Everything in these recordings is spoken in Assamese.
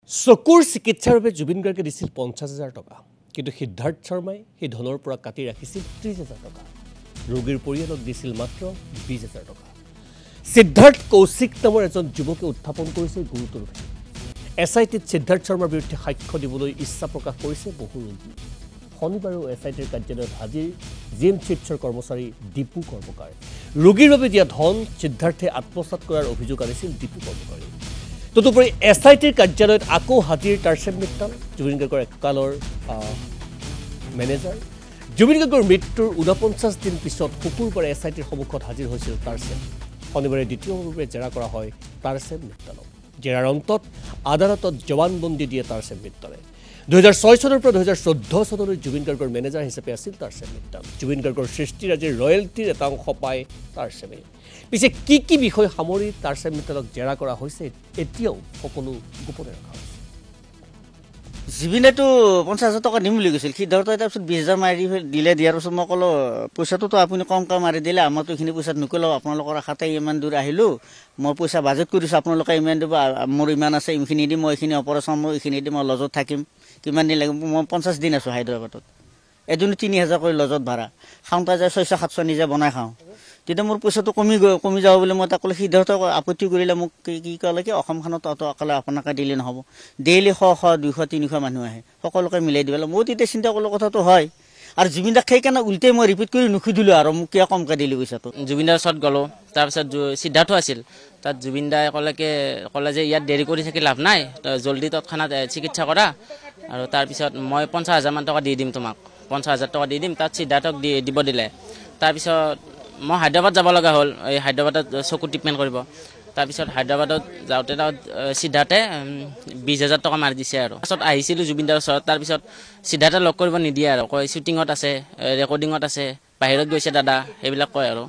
চকুৰ চিকিৎসাৰ বাবে জুবিন গাৰ্গে দিছিল ৫০,০০০ টকা কিন্তু সিদ্ধাৰ্থ শৰ্মাই সেই ধনৰ পৰা কাটি ৰাখিছিল ৩০,০০০ টকা ৰোগীৰ পৰিয়ালক দিছিল মাত্ৰ ২০,০০০ টকা সিদ্ধাৰ্থ কৌশিক নামৰ এজন যুৱকে উত্থাপন কৰিছিল গুৰুতৰ এছআইটিত সিদ্ধাৰ্থ শৰ্মাৰ বিৰুদ্ধে সাক্ষ্য দিবলৈ ইচ্ছা প্ৰকাশ কৰিছে বহু ৰোগী শনিবাৰে এছআইটিৰ কাৰ্যালয়ত হাজিৰ জিএমচিএইচৰ কৰ্মচাৰী দীপু কৰ্মকাৰ ৰোগীৰ বাবে দিয়া ধন সিদ্ধাৰ্থে আত্মসাৎ কৰাৰ অভিযোগ আনিছিল দীপু কৰ্মকাৰী তদুপৰি এছআইটিৰ কাৰ্যালয়ত আকৌ হাজিৰ টাৰ্চেম মিত্তাল জুবিন গাৰ্গৰ এককালৰ মেনেজাৰ জুবিন গাৰ্গৰ মৃত্যুৰ ৪৯ দিন পিছত শুকুৰবাৰে এছআইটিৰ সন্মুখত হাজিৰ হৈছিল টাৰ্চেম শনিবাৰে দ্বিতীয়ভাৱে জেৰা কৰা হয় টাৰ্চেম মিত্তালক জেৰাৰ অন্তত আদালতত জবানবন্দী দিয়ে টাৰ্চেম মিত্তালে ২০০৬ চনৰ পৰা ২০১৪ চনলৈ জুবিন গাৰ্গৰ মেনেজাৰ হিচাপে আছিল টাৰ্চেম মিত্তাল জুবিন গাৰ্গৰ সৃষ্টিৰাজিৰ ৰয়েলটিৰ এটা অংশ পায় টাৰ্চেমে পিছে কি বিষয় সামৰি টাৰ্চেম মিত্তালক জেৰা কৰা হৈছে এতিয়াও সকলো গোপনে ৰখা হৈছে জুবিনেতো ৫০,০০০ টকা দিম বুলি কৈছিল সিদ্ধাৰ্থই তাৰপিছত ২০,০০০ মাৰি দিলে দিয়াৰ পিছত মই ক'লো পইচাটোতো আপুনি কমকৈ মাৰি দিলে আমাৰতো এইখিনি পইচাত নক'লেও আপোনালোকৰ আশাতে ইমান দূৰ আহিলোঁ মই পইচা বাজেট কৰিছোঁ আপোনালোকে ইমান দিব মোৰ ইমান আছে এইখিনি দিম মই এইখিনি অপাৰেশ্যন মই এইখিনি দিম মই লজত থাকিম কিমান দিন লাগিব মই ৫০ দিন আছোঁ হায়দৰাবাদত এজনী ৩০০০ কৰি লজত ভাড়া খাওঁতা যায় ৬০০-৭০০ নিজে বনাই খাওঁ তেতিয়া মোৰ পইচাটো কমি যাব বুলি মই তাক ক'লে সিদ্ধাৰ্থক আপত্তি কৰিলে মোক কি ক'লে কি অসমখনত অকলে আপোনাকে দিলে নহ'ব ডেইলি ১০০, ২০০, ৩০০ মানুহ আহে সকলোকে মিলাই দিব মই তেতিয়া চিন্তা কৰিলোঁ কথাটো হয় আৰু জুবিন দাক সেইকাৰণে উল্টাই মই ৰিপিট কৰি নুসুধিলোঁ আৰু মোক কিয় কমকৈ দিলি পইচাটো জুবিন দাৰ ওচৰত গ'লোঁ তাৰপিছত সিদ্ধাৰ্থ আছিল তাত জুবিন দাই ক'লে যে ইয়াত দেৰি কৰি থাকি লাভ নাই জল্দি তৎক্ষণাত চিকিৎসা কৰা আৰু তাৰপিছত মই ৫০,০০০ মান টকা দি দিম তোমাক ৫০,০০০ টকা দি দিম তাত সিদ্ধাৰ্থক দিব দিলে তাৰপিছত মই হায়দৰাবাদ যাব লগা হ'ল এই হায়দৰাবাদত চকু ট্ৰিটমেণ্ট কৰিব তাৰপিছত হায়দৰাবাদত যাওঁতে সিদ্ধাৰ্থে ২০,০০০ টকা মাৰি দিছে আৰু তাৰপিছত আহিছিলোঁ জুবিন দাৰ ওচৰত তাৰপিছত সিদ্ধাৰ্থে লগ কৰিব নিদিয়ে আৰু কয় শ্বুটিঙত আছে ৰেকৰ্ডিঙত আছে বাহিৰত গৈছে দাদা সেইবিলাক কয় আৰু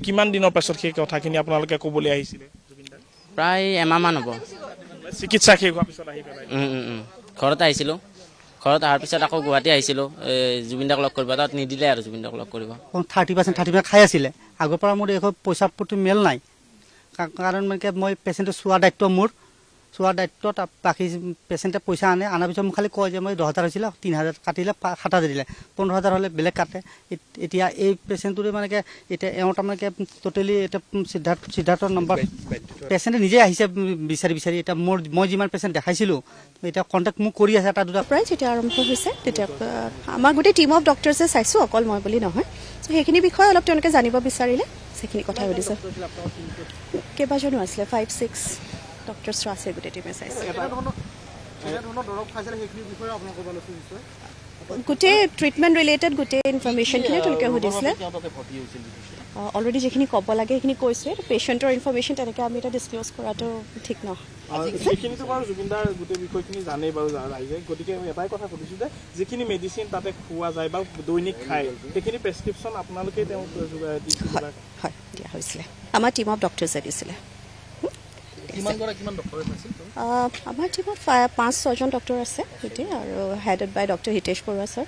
কিমান দিনৰ পাছত সেই কথাখিনি আপোনালোকে ক'বলৈ আহিছিলে প্ৰায় এমাহমান হ'ব চিকিৎসা শেষ হোৱাৰ পিছত আহি পেলাই ঘৰত আহিছিলোঁ ঘৰত অহাৰ পিছত আকৌ গুৱাহাটী আহিছিলোঁ জুবিন দাক লগ কৰিব তাত নিদিলে আৰু জুবিন দাক লগ কৰিব 30% খাই আছিলে আগৰ পৰা মোৰ এইখন পইচাৰ প্ৰতি মেল নাই কাৰণ মানে মই পেচেণ্টটো চোৱাৰ দায়িত্ব মোৰ চোৱাৰ দায়িত্বত বাকী পেচেণ্টে পইচা আনাৰ পিছত মোক খালি কয় যে মই ১০,০০০ হৈছিলে ৩,০০০ কাটিলে ৭,০০০ দিলে ১৫,০০০ হ'লে বেলেগ কাটে এতিয়া এই পেচেণ্টটোৰে মানে এতিয়া এওঁ তাৰমানে টোটেলি এতিয়া সিদ্ধাৰ্থৰ নম্বৰ পেচেণ্টে নিজে আহিছে বিচাৰি এতিয়া মই যিমান পেচেণ্ট দেখাইছিলোঁ এতিয়া কণ্টেক্ট মোক কৰি আছে এটা দুটা প্ৰায় যেতিয়া আৰম্ভ হৈছে তেতিয়া আমাৰ গোটেই টিম অফ ডক্টৰ্ছে চাইছোঁ অকল মই বুলি নহয় চ' সেইখিনি বিষয়ে অলপ তেওঁলোকে জানিব বিচাৰিলে সেইখিনি কথা সুধিছে কেইবাজনো আছিলে 5-6 ডক্টৰ্ছ আছে গোটেই টিমে চাইছে গোটেই ট্ৰিটমেণ্ট ৰিলেটেড গোটেই ইনফৰমেশ্যনখিনি তেওঁলোকে সুধিছিলে অলৰেডি যিখিনি ক'ব লাগে সেইখিনি কৈছে পেচেণ্টৰ ইনফৰমেশ্যন তেনেকৈ আমি এটা ডিছক্ল'জ কৰাটো ঠিক নহয় সেইখিনিতো বাৰু জুবিন দাৰ গোটেই বিষয়খিনি জানেই বাৰু ৰাইজে গতিকে আমি এটাই কথা সুধিছোঁ যে যিখিনি মেডিচিন তাতে খোৱা যায় বা দৈনিক খায় সেইখিনি প্ৰেছক্ৰিপশ্যন আপোনালোকে তেওঁক হয় দিয়া হৈছিলে আমাৰ টিম অফ ডক্টৰ্ছে দিছিলে আমাৰ টিমত ৫-৬জন ডক্টৰ আছে গোটেই আৰু হেডেড বাই ডক্টৰ হিতেশ বৰুৱা ছাৰ